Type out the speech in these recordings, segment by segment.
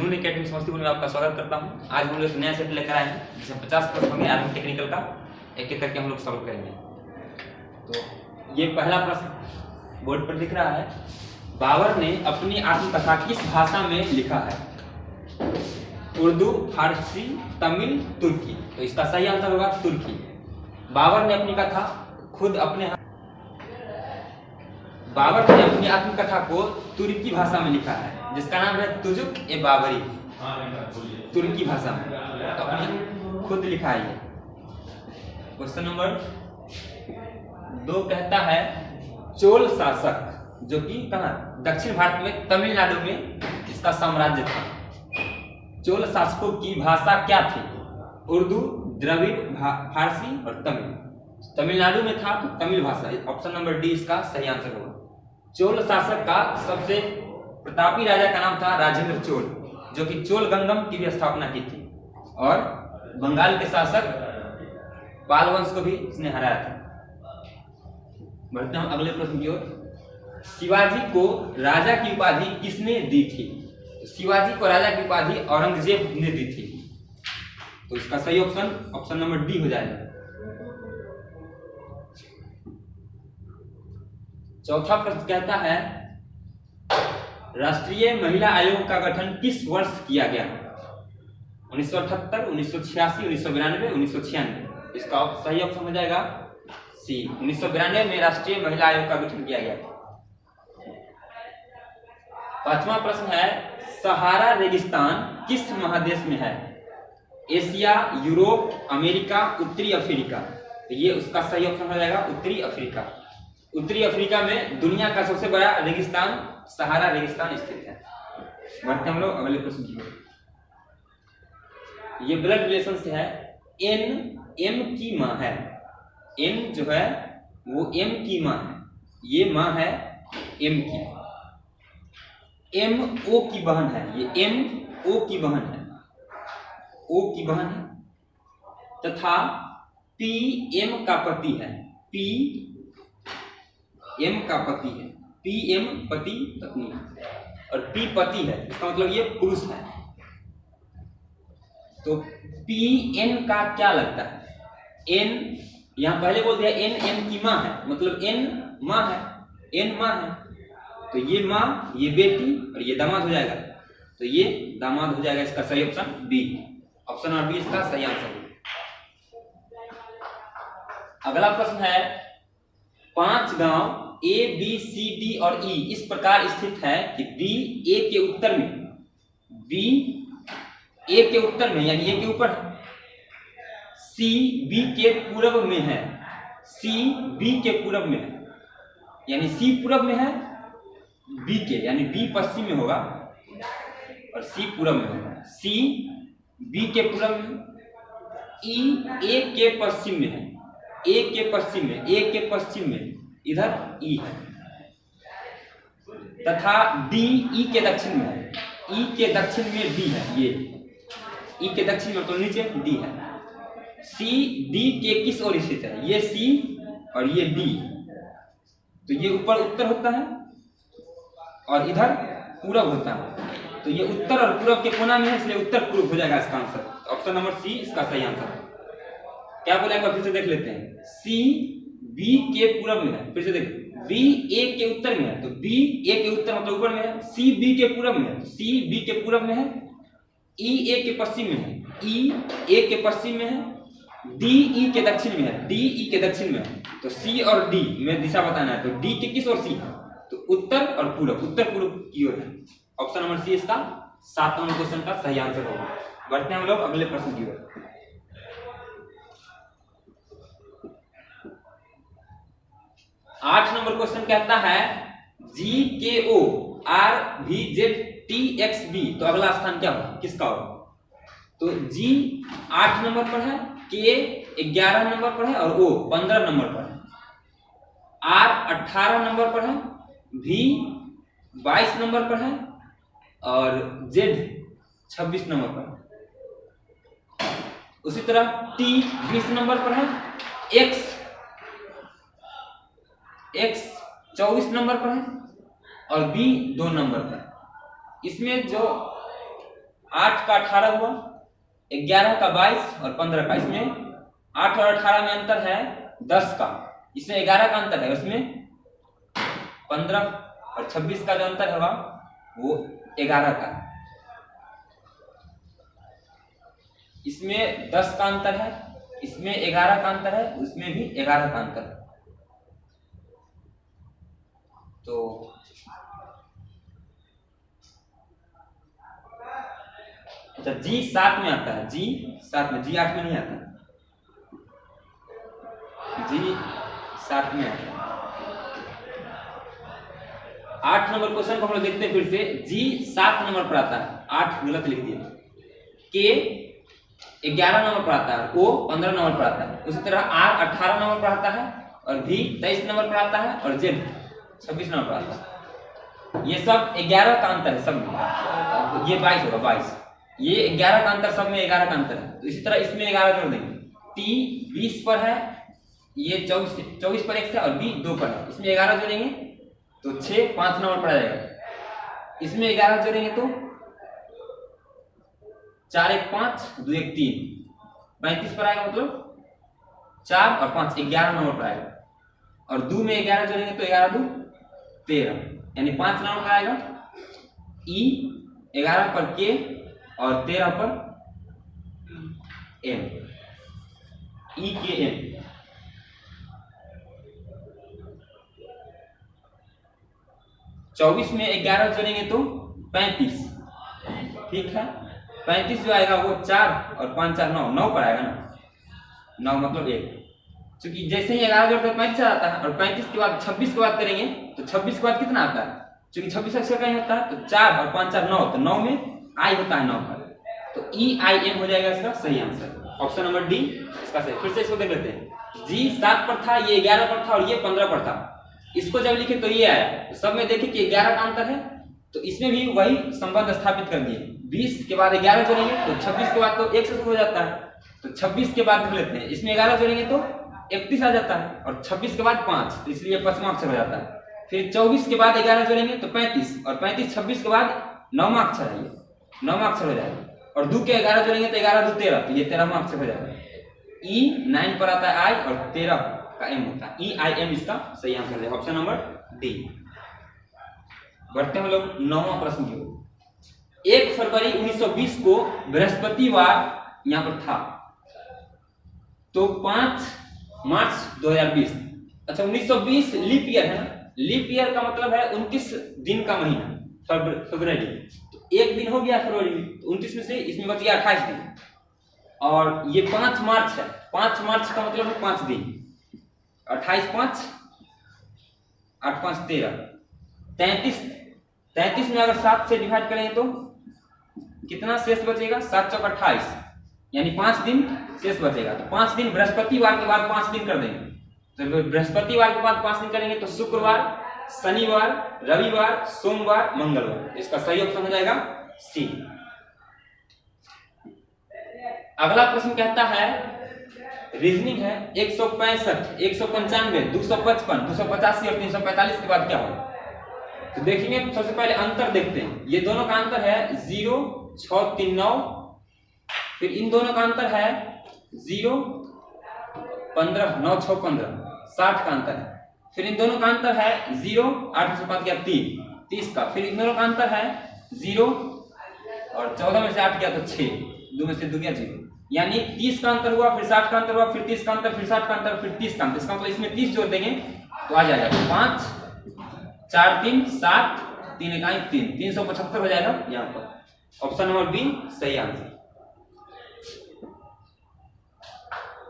नून academy Samastipur में आपका स्वागत करता हूं। आज हम लोग एक नया सेट लेकर आए हैं जिसमें 50 प्रश्न होंगे आर्मी टेक्निकल का। एक एक करके हम लोग सॉल्व करेंगे। तो ये पहला प्रश्न बोर्ड पर दिख रहा है। बाबर ने अपनी आत्मकथा किस भाषा में लिखा है? उर्दू, फारसी, तमिल, तुर्की। तो इसका सही आंसर होगा तुर्की। बाबर ने अपनी आत्मकथा को तुर्की भाषा में लिखा है, जिसका नाम है तुजुक-ए-बाबरी। तुर्की भाषा में अपनी खुद लिखा है। क्वेश्चन नंबर 2 कहता है चोल शासक जो कि कहाँ दक्षिण भारत में तमिलनाडु में इसका साम्राज्य था। चोल शासकों की भाषा क्या थी? उर्दू, द्रविड़, फारसी और तमिल। तमिलनाडु में था तो तमिल भाषा। ऑप्शन नंबर डी इसका सही आंसर होगा। चोल शासक का सबसे प्रतापी राजा का नाम था राजेंद्र चोल, जो कि चोल गंगम की भी स्थापना की थी और बंगाल के शासक पाल वंश को भी इसने हराया था। बढ़ते हैं अगले प्रश्न की ओर। शिवाजी को राजा की उपाधि किसने दी थी? शिवाजी को राजा की उपाधि औरंगजेब ने दी थी। तो इसका सही ऑप्शन नंबर डी हो जाएगा। चौथा प्रश्न कहता है राष्ट्रीय महिला आयोग का गठन किस वर्ष किया गया? 1978, 1986, 1992, 1996। इसका सही ऑप्शन हो जाएगा सी। 1992 में राष्ट्रीय महिला आयोग का गठन किया गया। पांचवा प्रश्न है सहारा रेगिस्तान किस महादेश में है? एशिया, यूरोप, अमेरिका, उत्तरी अफ्रीका। तो ये उसका सही ऑप्शन हो जाएगा उत्तरी अफ्रीका। उत्तरी अफ्रीका में दुनिया का सबसे बड़ा रेगिस्तान सहारा रेगिस्तान स्थित है। बढ़ते हम लोग अगले प्रश्न की ओर। ये ब्लड रिलेशन से है। एन एम की मां है। एन जो है वो एम की मां है। ये मां है एम की। एम ओ की बहन है। ये एम ओ की बहन है। ओ की बहन है तथा पी एम का पति है। पी एम का पति है। पी एम पति पत्नी और पी पति है। इसका मतलब ये पुरुष है। तो पी एन का क्या लगता है? एन यहां पहले बोल दिया एन एम की मां है, मतलब एन मां है। एन मां है तो ये मां, ये बेटी और ये दामाद हो जाएगा। तो ये दामाद हो जाएगा। इसका सही option B. Option number B इसका सही आंसर है। अगला प्रश्न है 5 गांव ए बी सी डी और ई इस प्रकार स्थित है कि बी ए के उत्तर में, बी ए के उत्तर में यानी ए के ऊपर है, सी बी के पूर्व में है, सी बी के पूर्व में है यानी सी पूर्व में है बी के, यानी बी पश्चिम में होगा और सी पूर्व में होगा। सी बी के पूर्व में, ई ए के पश्चिम में है, ए के पश्चिम में, ए के पश्चिम में इधर ई है तथा डी ई के दक्षिण में है। ई के दक्षिण में डी है। ये ई के दक्षिण में तो नीचे डी है। सी डी के किस ओर स्थित है? ये सी और ये डी। तो ये ऊपर उत्तर होता है और इधर पूरब होता है। तो ये उत्तर और पूरब के कोना में है, इसलिए उत्तर पूर्व हो जाएगा इसका आंसर। ऑप्शन नंबर सी इसका सही आंसर है। क्या बोलेगा फिर से देख लेते हैं। सी बी के पूरब में है। फिर से देख, बी ए के उत्तर में है तो बी ए के उत्तर मतलब ऊपर में है। सी बी के पूरब में है तो सी बी के पूरब में है। ई ए के पश्चिम में है, ई ए के पश्चिम में है। डी ई के दक्षिण में है, डी ई के दक्षिण में है। तो सी और डी में दिशा बताना है। तो डी के किस ओर सी है? तो उत्तर और पूरब, उत्तर पूर्व की ओर है। ऑप्शन नंबर सी इसका 7 नंबर क्वेश्चन का सही आंसर होगा। बढ़ते हैं हम लोग अगले प्रश्न की ओर। 8 नंबर क्वेश्चन कहता है जी के ओ आर भी जेड टी एक्स बी। तो अगला स्थान क्या होगा, किसका होगा? तो जी 8 नंबर पर है, के 11 नंबर पर है और ओ 15 नंबर पर है। आर 18 नंबर पर है, भी 22 नंबर पर है और जेड 26 नंबर पर है। उसी तरह टी 20 नंबर पर है, एक्स 24 नंबर पर है और बी 2 नंबर पर है। इसमें जो 8 का 18 हुआ, 11 का 22 और 15 का। इसमें 8 और 18 में अंतर है 10 का, इसमें 11 का अंतर है, उसमें 15 और 26 का जो अंतर होगा वो 11 का। इसमें 10 का अंतर है, इसमें 11 का अंतर है, उसमें भी 11 का अंतर है। तो अच्छा, जी 7 में आता है, जी 7 में, जी 8 में नहीं आता, जी 7 में आता है। 8 नंबर क्वेश्चन को हम लोग देखते हैं फिर से। जी 7 नंबर पर आता है, 8 गलत लिख दिए। के 11 नंबर पर आता है, ओ 15 नंबर पर आता है। उसी तरह आर 18 नंबर पर आता है, और भी 23 नंबर पर आता है, और जेड 26 नंबर पर आता है। ये सब 11 का अंतर है सब में। ये 22 होगा, 22। ये 11 का अंतर, सब में 11 का अंतर है। तो इसी तरह इसमें 11 जोड़ देंगे। टी 20 पर है, ये 24 पर एक से, और बी 2 पर है। इसमें 11 जोड़ेंगे तो 6 5 नंबर पर आ जाएगा। इसमें 11 जोड़ेंगे तो 4 1 5 2 1 3 35 पर आएगा, मतलब 4 और 5 11 नंबर पर आएगा। और 2 में 11 जोड़ेंगे तो 11 2 13, यानी 5 नंबर पर आएगा। ई 11 पर के और 13 पर एम, ई के एम। चौबीस में 11 जोड़ेंगे तो 35, ठीक है। 35 जो आएगा वो 4 और 5 4 9 9 पर आएगा ना, 9 मतलब 1। क्योंकि जैसे ही 11 जोड़ते हैं 35 आता है, और 35 के बाद 26 की बात करेंगे तो 26 के बाद कितना आता है? क्योंकि 26 अक्षर का ही होता है, तो 4 और 5 4 9, तो 9 में आई होता है 9 पर, तो ई आई एम हो जाएगा इसका सही आंसर। ऑप्शन नंबर डी इसका सही। फिर से इसको देख लेते हैं। जी 7 पर था, ये 11 पर था, और ये 15 पर था। इसको जब लिखे तो ये आया, तो सब में देखें कि 11 का अंतर है, तो इसमें भी वही संबंध स्थापित कर दिए। 20 के बाद 11 जोड़ेंगे तो 26 के बाद तो 1 से शुरू हो जाता है, तो 26 के बाद लिख लेते हैं। इसमें 11 जोड़ेंगे तो 31 आ जाता है, और 26 के बाद 5, तो इसलिए 5वां अक्षर हो जाता है। फिर 24 के बाद 11 जोड़ेंगे तो 35, और 35 26 के बाद 9वां अक्षर है, ये 9वां अक्षर हो जाएगा। और 2 के 11 जोड़ेंगे तो 11 2 13, तो ये 13वां अक्षर हो जाएगा। ई 9 पर आता है आई, और 13 का एम होता है, ई आई एम इसका सही आंसर है। Option number D. बढ़ते हैं हम लोग 9वां प्रश्न की ओर। 1 फरवरी 1920 को बृहस्पतिवार यहां पर था, तो 5 मार्च 2020। अच्छा, 1920 लीप ईयर है ना, लीप ईयर का मतलब है 29 दिन का महीना, फरवरी। तो एक दिन हो गया फरवरी में, तो 29 में से इसमें बच गया 28 दिन। और ये 5 मार्च है, 5 मार्च का मतलब है 5 दिन, 28 5 8 5 13, 33 में अगर 7 से डिवाइड करेंगे तो कितना शेष बचेगा? 7 चौक 28, यानी 5 दिन शेष बचेगा। तो 5 दिन बृहस्पतिवार के बाद 5 दिन कर देंगे, तो बृहस्पतिवार के बाद 5 दिन करेंगे तो शुक्रवार, शनिवार, रविवार, सोमवार, मंगलवार। इसका सही ऑप्शन हो जाएगा सी। अगला प्रश्न कहता है, रीजनिंग है, 165, 195, 255, 285 और 345 के बाद क्या होगा? तो देखेंगे, सबसे पहले अंतर देखते हैं। ये दोनों का अंतर है 0 6 3 9, फिर इन दोनों का अंतर है 0 15 9 6 15, 60 का अंतर है। फिर इन दोनों का अंतर है 0 8 से 5 गया 3, 30 का। फिर इन दोनों का अंतर है 0 और 14 में से 8 गया तो 6, 2 में से 2 गया 0, यानी 30 का अंतर हुआ, फिर 60 का अंतर हुआ, फिर 30 का अंतर, फिर 60 का अंतर, फिर 30 का अंतर। इसका मतलब इसमें 30 जोड़ देंगे तो आ जाएगा 5 4 3 7 3 1 3, 375 हो जाएगा यहाँ पर। ऑप्शन नंबर बी सही आंसर।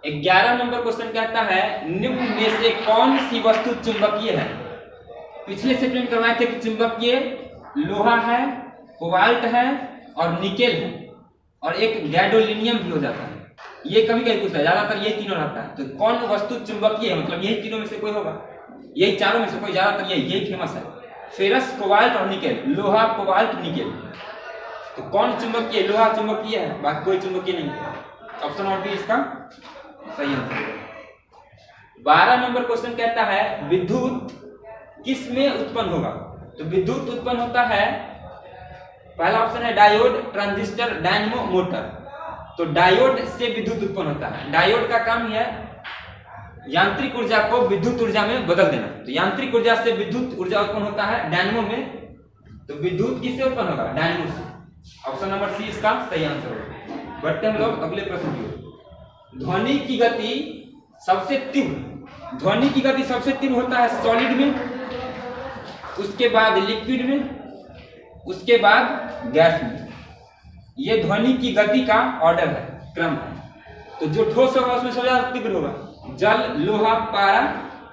11 नंबर क्वेश्चन कहता है, निम्न में से कौन सी वस्तु चुंबकीय है? पिछले सेकंड करवाए थे कि चुंबकीय लोहा है, कोबाल्ट है और निकेल है, और एक गैडोलिनियम भी हो जाता है। ये कभी कभी पूछता है, ज्यादातर यही तीनों रहता है। तो कौन वस्तु चुंबकीय है, मतलब यही तीनों में से कोई होगा, यही चारों में से कोई, ज्यादातर यही फेमस है। फेरस, कोबाल्ट और निकेल, लोहा, कोबाल्ट, निकेल। तो कौन चुंबकीय? लोहा चुंबकीय है, बाकी कोई चुंबकीय नहीं है। ऑप्शन नंबर बी इसका सही आंसर। 12 नंबर क्वेश्चन कहता है, विद्युत किस में उत्पन्न होगा? तो विद्युत उत्पन्न होता है पहला ऑप्शन है डायोड, ट्रांजिस्टर, डायनेमो, मोटर। तो डायोड से विद्युत उत्पन्न होता है। डायोड का काम है यांत्रिक ऊर्जा को विद्युत ऊर्जा में बदल देना। तो यांत्रिक ऊर्जा से विद्युत ऊर्जा उत्पन्न होता है डायनेमो में। तो विद्युत किससे उत्पन्न होगा? डायनेमो से। ऑप्शन नंबर सी इसका सही आंसर होगा। बढ़ते हम लोग अगले प्रश्न की ओर। ध्वनि की गति सबसे तीव्र, ध्वनि की गति सबसे तीव्र होता है सॉलिड में, उसके बाद लिक्विड में, उसके बाद गैस में। ये ध्वनि की गति का ऑर्डर है, क्रम है। तो जो ठोस होगा उसमें सबसे ज्यादा तीव्र होगा जल, लोहा, पारा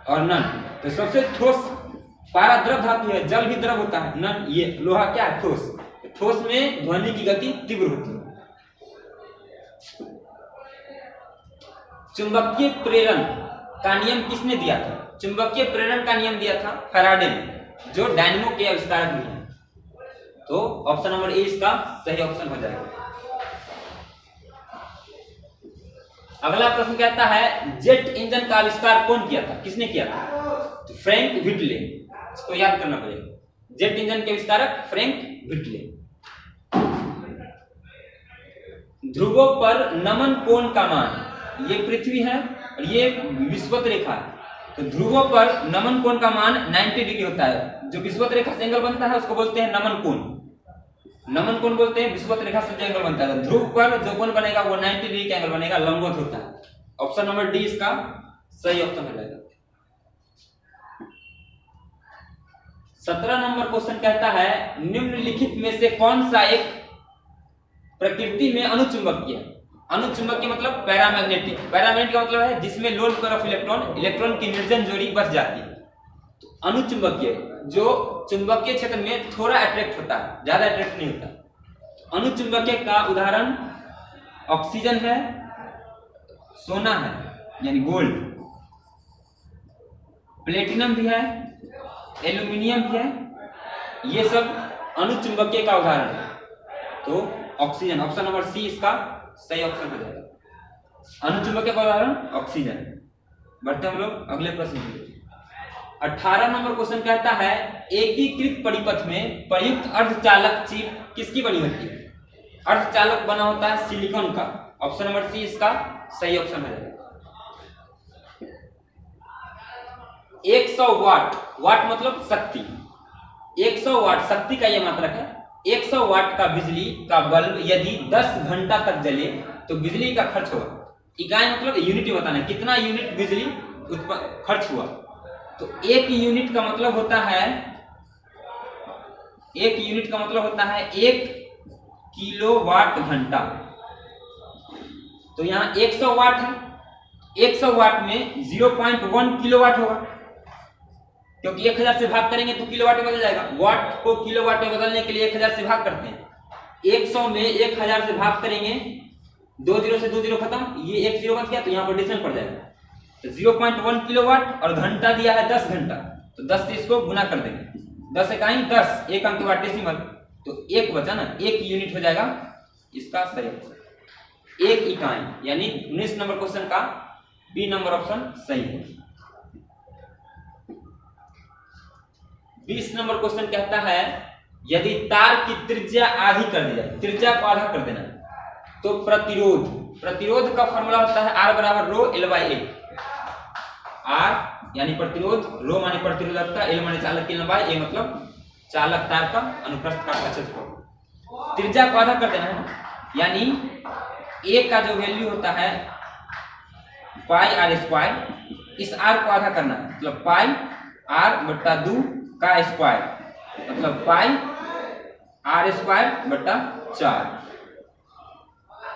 और नन। तो सबसे ठोस पारा द्रव धातु है, जल भी द्रव होता है, नन ये लोहा क्या है? ठोस। ठोस में ध्वनि की गति तीव्र होती है। चुंबकीय प्रेरण का नियम किसने दिया था? चुंबकीय प्रेरण का नियम दिया था फैराडे ने, जो डायनेमो के आविष्कारक भी हैं। तो ऑप्शन नंबर ए इसका सही ऑप्शन हो जाएगा। अगला प्रश्न कहता है जेट इंजन का आविष्कार कौन किया था? किसने किया था? तो फ्रैंक व्हिटले। इसको याद करना पड़ेगा। जेट इंजन के आविष्कारक फ्रैंक व्हिटले। ध्रुवों पर नमन कोण का मान, ये पृथ्वी है और ये विषुवत रेखा है। तो ध्रुवों पर नमन कोण का मान 90 डिग्री होता है। जो विषुवत रेखा से एंगल बनता है उसको बोलते हैं नमन कोण। नमन कोण बोलते हैं विषुवत रेखा से जो एंगल बनता है। ध्रुव पर जो कोण बनेगा वो 90 डिग्री का एंगल बनेगा, लंबवत होता है। ऑप्शन नंबर डी इसका सही ऑप्शन हो जाएगा। 17 नंबर क्वेश्चन कहता है निम्नलिखित में से कौन सा एक प्रकृति में अनुचुंबकीय? अनुचुंबकीय मतलब पैरामैग्नेटिक। पैरामैग्नेटिक का मतलब है जिसमें lone pair of electron, electron की निर्जन जोड़ी बच जाती है। तो अनुचुंबकीय जो चुंबकीय क्षेत्र में थोड़ा अट्रैक्ट होता है, ज्यादा अट्रैक्ट नहीं होता। तो अनुचुंबकीय का उदाहरण ऑक्सीजन है, सोना है यानी गोल्ड, प्लेटिनम भी है, एल्यूमिनियम भी है। ये सब अनुचुंबकीय का उदाहरण है। तो ऑक्सीजन, ऑप्शन नंबर सी इसका सही ऑप्शन हो जाएगा। अनुचुंबकीय का उदाहरण ऑक्सीजन। बढ़ते हम लोग अगले प्रश्न की। 18 नंबर क्वेश्चन कहता है एकीकृत परिपथ में प्रयुक्त अर्धचालक चिप किसकी बनी होती है? अर्धचालक बना होता है सिलिकॉन का। ऑप्शन नंबर सी इसका सही ऑप्शन है। 100 वाट, वाट मतलब शक्ति, 100 वाट शक्ति का यह मात्रक है। 100 वाट का बिजली का बल्ब यदि 10 घंटा तक जले तो बिजली का खर्च होगा। इकाई मतलब यूनिट बताना है, कितना यूनिट बिजली खर्च हुआ। तो एक यूनिट का मतलब होता है, एक यूनिट का मतलब होता है 1 किलोवाट घंटा। तो यहाँ 100 वाट है, 100 वाट में 0.1 किलोवाट होगा, क्योंकि 1000 से भाग करेंगे तो किलोवाट में बदल जाएगा। वाट को किलोवाट में बदलने के लिए 1000 से भाग करते हैं। 100 में 1000 से भाग करेंगे, 2 जीरो से 2 जीरो खत्म, ये 1 जीरो बच गया, तो यहाँ पर डिफरेंस पड़ जाएगा। तो 0.1 किलोवाट और घंटा दिया है 10 घंटा, तो 10 से इसको गुना कर देंगे। 10 इकाई 10, 1 अंक के बाद डेसिमल, तो 1 बचा ना, 1 यूनिट हो जाएगा इसका सही आंसर। 1 इकाई यानी 19 नंबर क्वेश्चन का बी नंबर ऑप्शन सही है। 20 नंबर क्वेश्चन कहता है यदि तार की त्रिज्या आधी कर दी जाए, त्रिज्या को आधा कर देना, तो प्रतिरोध, प्रतिरोध का फॉर्मूला होता है R बराबर रो L बाई ए। R यानी प्रतिरोध, रो माने प्रतिरोधकता, L माने चालक की लंबाई, ए मतलब चालक तार का अनुप्रस्थ काट का क्षेत्रफल। त्रिज्या को आधा कर देना है, यानी A का जो वैल्यू होता है पाई आर स्क्वायर, इस R को आधा करना है, मतलब पाई R बट्टा 2 का स्क्वायर, मतलब पाई आर स्क्वायर बट्टा 4।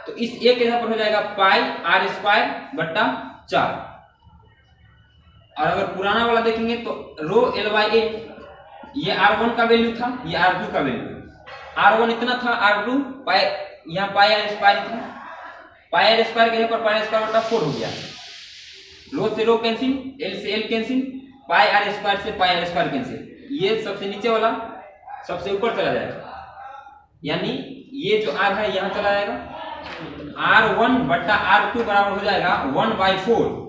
तो इस एक यहां पर हो जाएगा पाई आर स्क्वायर बट्टा 4। और अगर पुराना वाला देखेंगे तो रो L बाई ए, ये R1 का वैल्यू था, ये R2 का वैल्यू। R1 इतना था, R2 पाई, यहाँ पाई आर स्क्वायर था, पाई आर स्क्वायर के पर पाई स्क्वायर बट्टा 4 हो गया। रो से रो कैंसिल, L से L cancel, pi R square से पाई आर स्क्वायर कैंसिल, ये सबसे नीचे वाला सबसे ऊपर चला जाएगा, यानी ये जो R है यहाँ चला जाएगा। R1 बट्टा R2 बराबर हो जाएगा 1/4।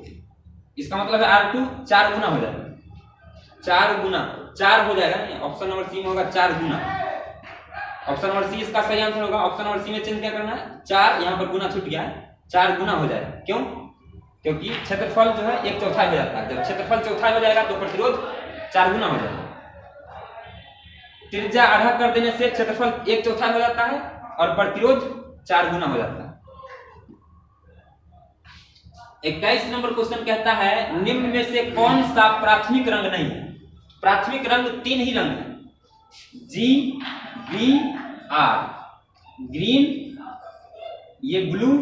इसका मतलब है R2 4 गुना हो जाएगा, 4 गुना 4 हो जाएगा, ऑप्शन नंबर सी में होगा 4 गुना। ऑप्शन नंबर सी इसका सही आंसर होगा। ऑप्शन नंबर सी में चेंज क्या करना है, 4 यहाँ पर गुना छूट गया है, 4 गुना हो जाएगा। क्यों? क्योंकि क्षेत्रफल जो है 1/4 हो जाता है। जब क्षेत्रफल चौथाई हो जाएगा तो प्रतिरोध 4 गुना हो जाएगा। त्रिज्या आधा कर देने से क्षेत्रफल 1/4 हो जाता है और प्रतिरोध 4 गुना हो जाता है। 21 नंबर क्वेश्चन कहता है निम्न में से कौन सा प्राथमिक रंग नहीं है? प्राथमिक रंग 3 ही रंग है, G, B, R। ग्रीन, ये ब्लू,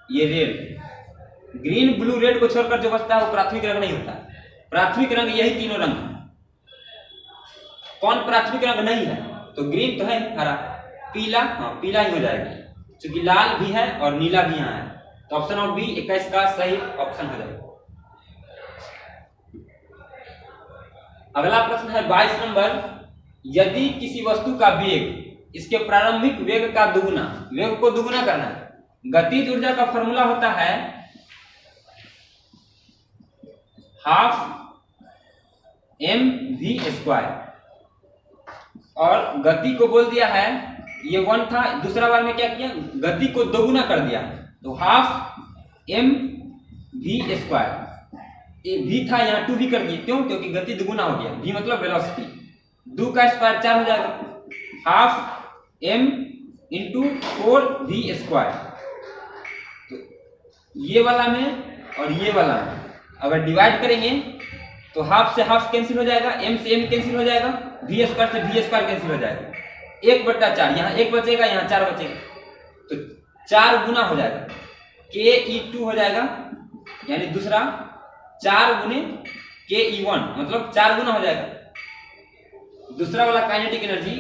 ये रेड। ग्रीन, ब्लू, रेड को छोड़कर जो बचता है वो प्राथमिक रंग नहीं होता। प्राथमिक रंग यही तीनों रंग है। कौन प्राथमिक रंग नहीं है? तो ग्रीन तो है, हरा, पीला, हाँ पीला ही हो जाएगा, क्योंकि लाल भी है और नीला भी यहाँ है। तो ऑप्शन नंबर बी 21 का सही ऑप्शन हो जाएगा। अगला प्रश्न है 22 नंबर, यदि किसी वस्तु का वेग इसके प्रारंभिक वेग का दुगुना, वेग को दुगुना करना है। गतिज ऊर्जा का फॉर्मूला होता है ½ mv², और गति को बोल दिया है, ये 1 था, दूसरा बार में क्या किया, गति को दोगुना कर दिया, तो ½ mv²। ये v था, यहाँ 2v कर दिए। क्यों? क्योंकि गति दुगुना हो गया, v मतलब वेलोसिटी, 2 का स्क्वायर 4 हो जाएगा, ½ m × 4v²। तो ये वाला में और ये वाला में अगर डिवाइड करेंगे तो ½ से ½ कैंसिल हो जाएगा, m से m कैंसिल हो जाएगा, v² से v² कैंसिल हो जाएगा, 1/4, यहाँ 1 बचेगा, यहाँ 4 बचेगा, तो 4 गुना हो जाएगा, ke2 हो जाएगा, यानी दूसरा 4 गुने ke1 मतलब 4 गुना हो जाएगा। दूसरा वाला काइनेटिक एनर्जी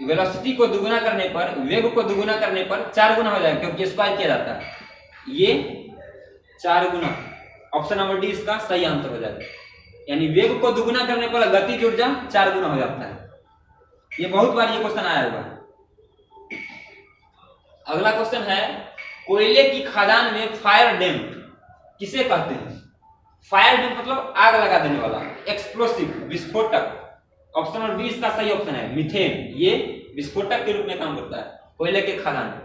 वेलोसिटी को दुगुना करने पर, वेग को दुगुना करने पर 4 गुना हो जाएगा, क्योंकि स्क्वायर किया जाता है, ये 4 गुना। ऑप्शन नंबर डी इसका सही आंसर हो जाएगा, यानी वेग को दुगुना करने पर गतिज ऊर्जा 4 गुना हो जाता है। ये बहुत बार ये क्वेश्चन आया हुआ है। अगला क्वेश्चन है, कोयले की खदान में फायर डैम्प किसे कहते हैं? फायर डैम्प मतलब आग लगा देने वाला, एक्सप्लोसिव, विस्फोटक। ऑप्शन नंबर बी इसका सही ऑप्शन है, मीथेन, ये विस्फोटक के रूप में काम करता है कोयले के खदान में।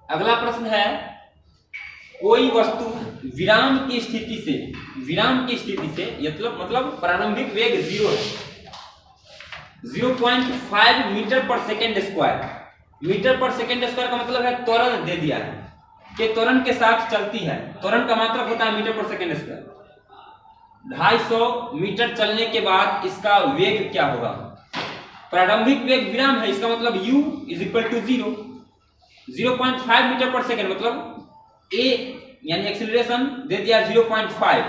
अगला प्रश्न है, कोई वस्तु विराम की स्थिति से मतलब प्रारंभिक वेग 0 है, 0.5 मीटर पर सेकेंड स्क्वायर। मीटर पर सेकेंड स्क्वायर का मतलब है त्वरण दे दिया है कि त्वरण के साथ चलती है, त्वरण का मात्रक होता है मीटर पर सेकेंड स्क्वायर। 250 मीटर चलने के बाद इसका वेग क्या होगा? प्रारंभिक वेग विराम है, इसका मतलब u = 0, 0.5 मीटर पर सेकेंड मतलब a यानी एक्सीलरेशन दे दिया 0.5,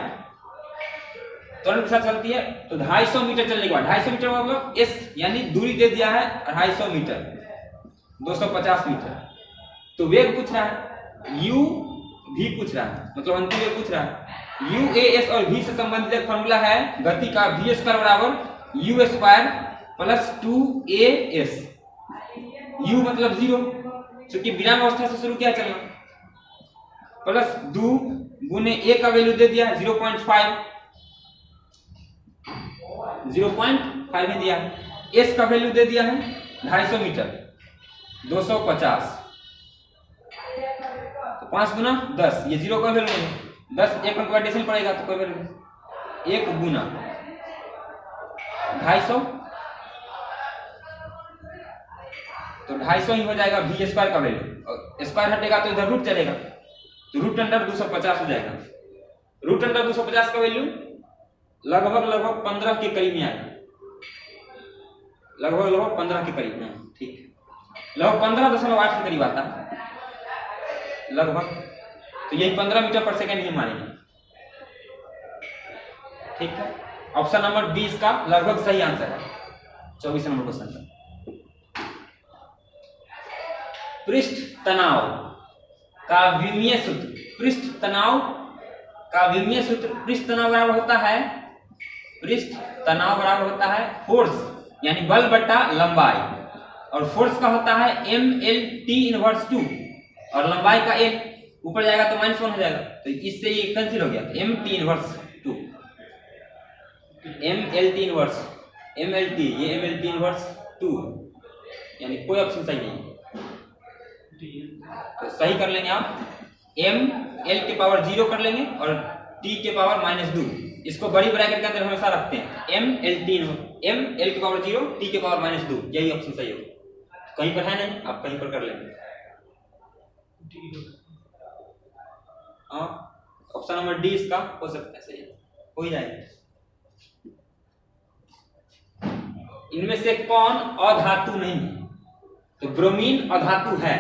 त्वरण के साथ चलती है, तो 250 मीटर चलने के बाद, 250 मीटर मतलब s यानी दूरी दे दिया है 250 मीटर, 250 मीटर। तो वेग पूछ रहा है, u v पूछ रहा है, मतलब अंतिम वेग पूछ रहा है। u, a, s और v से संबंधित एक फॉर्मूला है गति का, v² = u² + 2as। u मतलब 0, क्योंकि विराम अवस्था से शुरू किया चलना, प्लस 2 गुने a का वैल्यू दे दिया 0.5 ही दिया है, s का वैल्यू दे दिया है 250 मीटर, 250, तो 5 गुना 10, ये 0 का वैल्यू है, 10 एक अंक एडिशन पड़ेगा तो कोई वैल्यू नहीं, 1 गुना 250, तो 250 ही हो जाएगा v² का वैल्यू, और स्क्वायर हटेगा तो इधर रूट चलेगा, तो √250 हो जाएगा। √250 का वैल्यू लगभग 15 के करीब में आएगा, लगभग 15 के करीब में, ठीक है, लगभग 15.8 के करीब आता है लगभग, तो यही 15 मीटर पर सेकेंड ही मानेंगे, ठीक है। ऑप्शन नंबर बी इसका लगभग सही आंसर है 24 नंबर क्वेश्चन का। पृष्ठ तनाव का विमीय सूत्र, पृष्ठ तनाव बराबर होता है फोर्स यानी बल बटा लंबाई, और फोर्स का होता है mLT−2 और लंबाई का l, ऊपर जाएगा तो -1 हो जाएगा, तो इससे ये कैंसिल हो गया, MLT, ये MLT 2, यानी कोई ऑप्शन सही नहीं है। तो सही कर लेंगे आप, m l के पावर 0 कर लेंगे और t के पावर -2, इसको बड़ी ब्रैकेट के अंदर हमेशा रखते हैं, m l के पावर 0 t के पावर -2, यही ऑप्शन सही होगा। कहीं पर है नहीं, आप कहीं पर कर लेंगे। ऑप्शन नंबर डी इसका हो सकता है सही, हो ही जाएगा। इनमें से कौन अधातु नहीं है? तो ब्रोमीन अधातु है,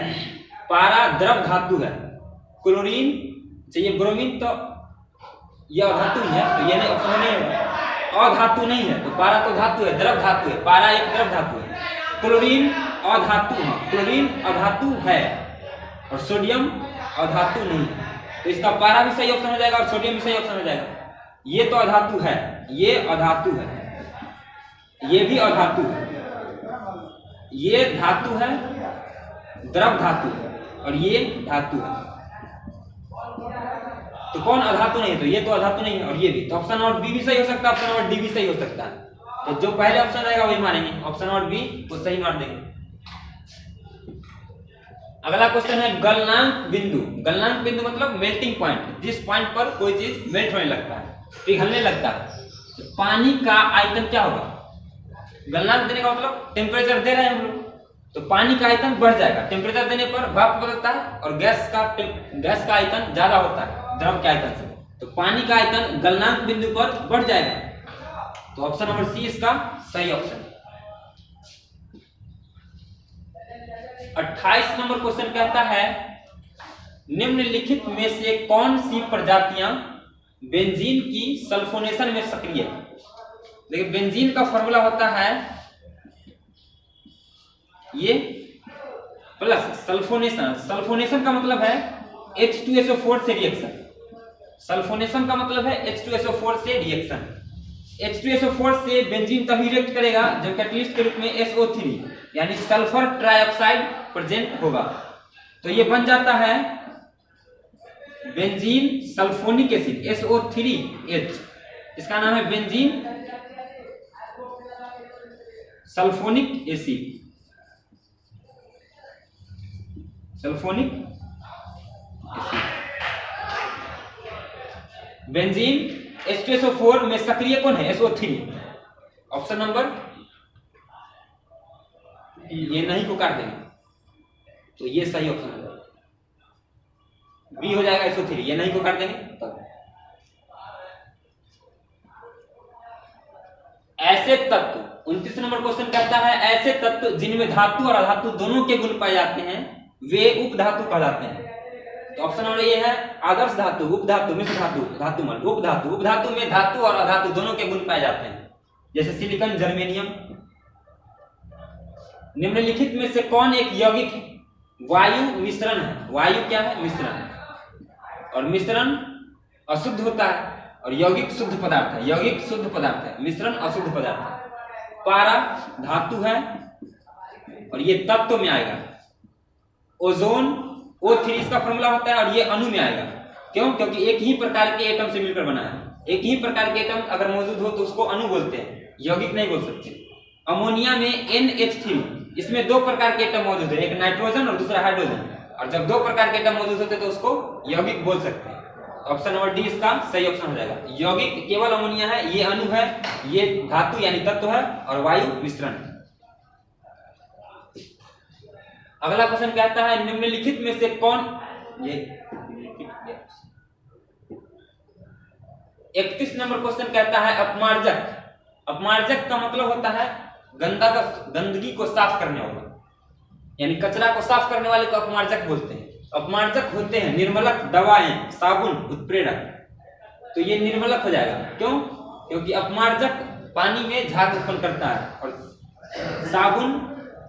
पारा द्रव धातु है, क्लोरीन चाहिए, ब्रोमीन तो यह अधातु ही है, तो ये नहीं ऑप्शन नहीं होगा। अधातु नहीं है, तो पारा तो धातु है, द्रव धातु है, पारा एक द्रव धातु है। क्लोरीन अधातु है, क्लोरीन अधातु है, और सोडियम अधातु नहीं है, तो इसका पारा भी सही ऑप्शन हो जाएगा और सोडियम भी सही ऑप्शन हो जाएगा। ये तो अधातु है, ये अधातु है, ये भी अधातु है, ये धातु है, द्रव धातु है, और ये धातु है। तो कौन अधातु नहीं है? तो ये तो अधातु नहीं है, और ये भी। तो ऑप्शन नंबर बी भी सही हो सकता है, ऑप्शन नंबर डी भी सही हो सकता है। तो जो पहले ऑप्शन रहेगा वही मानेंगे, ऑप्शन नंबर बी को सही मार देंगे। अगला क्वेश्चन है गलनांक बिंदु। गलनांक बिंदु मतलब मेल्टिंग पॉइंट, जिस पॉइंट पर कोई चीज मेल्ट होने लगता है, पिघलने लगता है। तो पानी का आयतन क्या होगा? गलनांक देने का मतलब टेम्परेचर दे रहे हैं हम लोग, तो पानी का आयतन बढ़ जाएगा। टेम्परेचर देने पर भाप बदलता है और गैस का आयतन ज्यादा होता है द्रव के आयतन से, तो पानी का आयतन गलनांक बिंदु पर बढ़ जाएगा। तो ऑप्शन नंबर सी इसका सही ऑप्शन है। 28 नंबर क्वेश्चन कहता है निम्नलिखित में से कौन सी प्रजातियां बेंजीन की सल्फोनेशन में सक्रिय है? देखिए बेंजीन का फॉर्मूला होता है ये प्लस सल्फोनेशन। सल्फोनेशन का मतलब है H2SO4 से रिएक्शन। सल्फोनेशन का मतलब है H2SO4 से रिएक्शन। H2SO4 से बेंजीन तभी रिएक्ट करेगा जब कैटलिस्ट के रूप में SO3 यानी सल्फर ट्राइऑक्साइड प्रेजेंट होगा। तो ये बन जाता है बेंजीन सल्फोनिक एसिड SO3H, इसका नाम है benzene sulphonic acid. Sulphonic acid benzene H2SO4 में सक्रिय कौन है? SO3। ऑप्शन नंबर ये नहीं को काट देंगे, तो ये सही ऑप्शन है, बी हो जाएगा SO3। ये नहीं को काट देंगे तब। ऐसे तत्व 29 नंबर क्वेश्चन कहता है ऐसे तत्व जिनमें धातु और अधातु दोनों के गुण पाए जाते हैं वे उपधातु कहलाते हैं। तो ऑप्शन नंबर ये है आदर्श धातु, उपधातु, मिश्र धातु, धातुमल। उपधातु, उपधातु में धातु और अधातु दोनों के गुण पाए जाते हैं, जैसे सिलिकॉन, जर्मेनियम। निम्नलिखित में से कौन एक यौगिक वायु मिश्रण है? वायु क्या है? मिश्रण। और मिश्रण अशुद्ध होता है और यौगिक शुद्ध पदार्थ है। यौगिक शुद्ध पदार्थ है, मिश्रण अशुद्ध पदार्थ है। पारा धातु है और ये तत्व में आएगा। ओजोन O3 इसका फॉर्मूला होता है और ये अणु में आएगा। क्यों? क्योंकि एक ही प्रकार के एटम से मिलकर बना है। एक ही प्रकार के एटम अगर मौजूद हो तो उसको अणु बोलते हैं, यौगिक नहीं बोल सकते। अमोनिया में NH3, इसमें दो प्रकार के एटम मौजूद है, एक नाइट्रोजन और दूसरा हाइड्रोजन। और जब दो प्रकार के एटम मौजूद होते हैं तो उसको यौगिक बोल सकते हैं। ऑप्शन नंबर डी इसका सही ऑप्शन हो जाएगा। यौगिक केवल अमोनिया है, ये अणु है, ये धातु यानी तत्व है, और वायु मिश्रण है। अगला क्वेश्चन कहता है निम्नलिखित में से कौन, ये 31 नंबर क्वेश्चन कहता है अपमार्जक। अपमार्जक का मतलब होता है गंदगी को साफ करने वाला, यानी कचरा को साफ करने वाले को अपमार्जक बोलते हैं। अपमार्जक होते हैं निर्मलक, दवाएं, साबुन, उत्प्रेरक। तो ये निर्मलक हो जाएगा। क्यों? क्योंकि अपमार्जक पानी में झाग उत्पन्न करता है और साबुन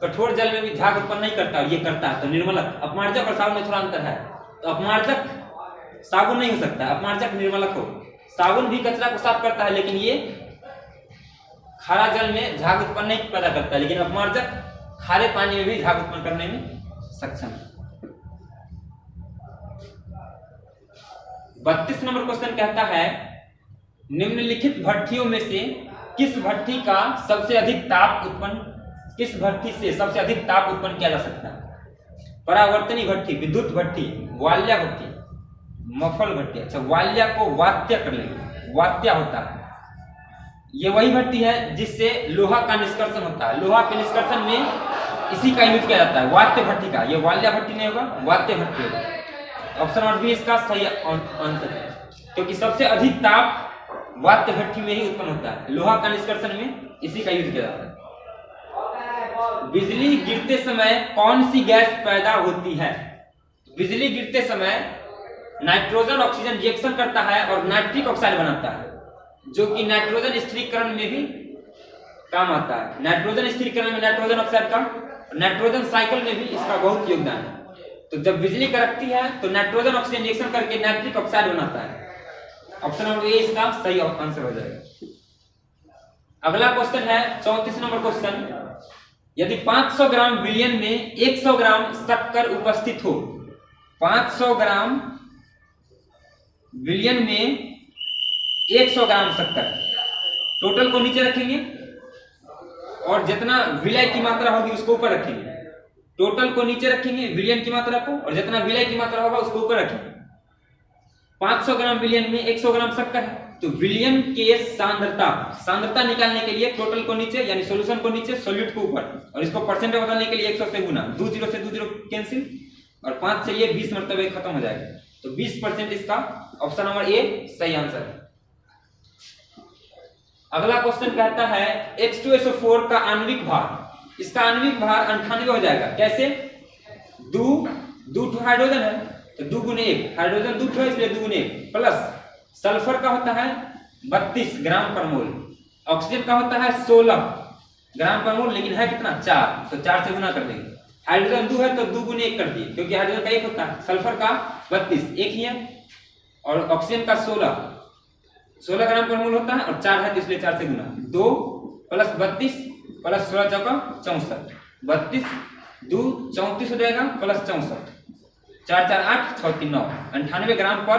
कठोर जल में भी झाग उत्पन्न नहीं करता, ये करता है। तो निर्मलक, अपमार्जक और साबुन में थोड़ा अंतर है। तो अपमार्जक साबुन नहीं हो सकता, अपमार्जक निर्मलक हो। साबुन भी कचरा को साफ करता है लेकिन ये खारा जल में झाग उत्पन्न नहीं पैदा करता है, लेकिन अपमार्जक खारे पानी में भी झाग उत्पन्न करने में सक्षम है। 32 नंबर क्वेश्चन कहता है निम्नलिखित भट्टियों में से किस भट्टी का सबसे अधिक ताप उत्पन्न किस भट्ठी से सबसे अधिक ताप उत्पन्न किया जा सकता है? परावर्तनी भट्ठी, विद्युत भट्ठी, वाल्या भट्ठी, मफल भट्टी। अच्छा, वाल्या को वात्या कर लेंगे, वात्या होता है, ये वही भट्टी है जिससे लोहा का निष्कर्षण होता है। लोहा के निष्कर्षण में इसी का यूज किया जाता है, वात्य भट्टी का। ये वाल्या भट्टी नहीं होगा, वात्य भट्टी होगा। ऑप्शन नंबर बी इसका सही आंसर है, क्योंकि सबसे अधिक ताप वात्य भट्टी में ही उत्पन्न होता है। लोहा का निष्कर्षण में इसी का यूज किया जाता है। बिजली गिरते समय कौन सी गैस पैदा होती है? बिजली गिरते समय नाइट्रोजन ऑक्सीजन रिएक्शन करता है और नाइट्रिक ऑक्साइड बनाता है, जो कि नाइट्रोजन स्थिरीकरण में भी काम आता है। नाइट्रोजन स्थिरीकरण में नाइट्रोजन ऑक्साइड का, नाइट्रोजन साइकिल में भी इसका बहुत योगदान है। तो जब बिजली कड़कती है तो नाइट्रोजन ऑक्सीजन रिएक्शन करके नाइट्रिक ऑक्साइड बनाता है। ऑप्शन नंबर ए इसका सही आंसर हो जाएगा। अगला क्वेश्चन है 34 नंबर क्वेश्चन। यदि 500 ग्राम विलयन में 100 ग्राम शक्कर उपस्थित हो, 500 ग्राम विलयन में 100 ग्राम शक्कर, टोटल को नीचे रखेंगे और जितना विलय की मात्रा होगी उसको ऊपर रखेंगे। टोटल को नीचे रखेंगे, विलयन की मात्रा को, और जितना विलय की मात्रा होगा उसको ऊपर रखेंगे। 500 ग्राम विलयन में 100 ग्राम शक्कर है, तो विलयन के सांद्रता निकालने के लिए टोटल को नीचे यानी सॉल्यूशन को नीचे, सॉल्यूट को ऊपर, और इसको परसेंट में बदलने के लिए 100 से गुना, 2 0 से 2 0 कैंसिल, और 5 से ये 20 मरतबे खत्म हो जाएगा। तो 20% इसका ऑप्शन नंबर ए सही आंसर है। अगला क्वेश्चन कहता है H2SO4 का आणविक भार, इसका आणविक भार 98 हो जाएगा। कैसे? दो हाइड्रोजन है तो 2 गुने 1, हाइड्रोजन 2 है इसलिए 2 गुने 1, प्लस सल्फर का होता है 32 ग्राम पर मोल, ऑक्सीजन का होता है 16 ग्राम पर मोल, लेकिन है कितना 4, तो 4 से गुना कर देंगे। हाइड्रोजन 2 है तो 2 गुने 1 कर दिए, क्योंकि हाइड्रोजन का 1 होता है, सल्फर का 32 एक ही है, और ऑक्सीजन का 16 ग्राम पर मोल होता है, और 4 है तो इसलिए 4 से गुना, 2 प्लस 32 प्लस 16 चौका 64, 32 2 34 हो जाएगा, प्लस 64, 4 4 8 6 3 9, 98 ग्राम पर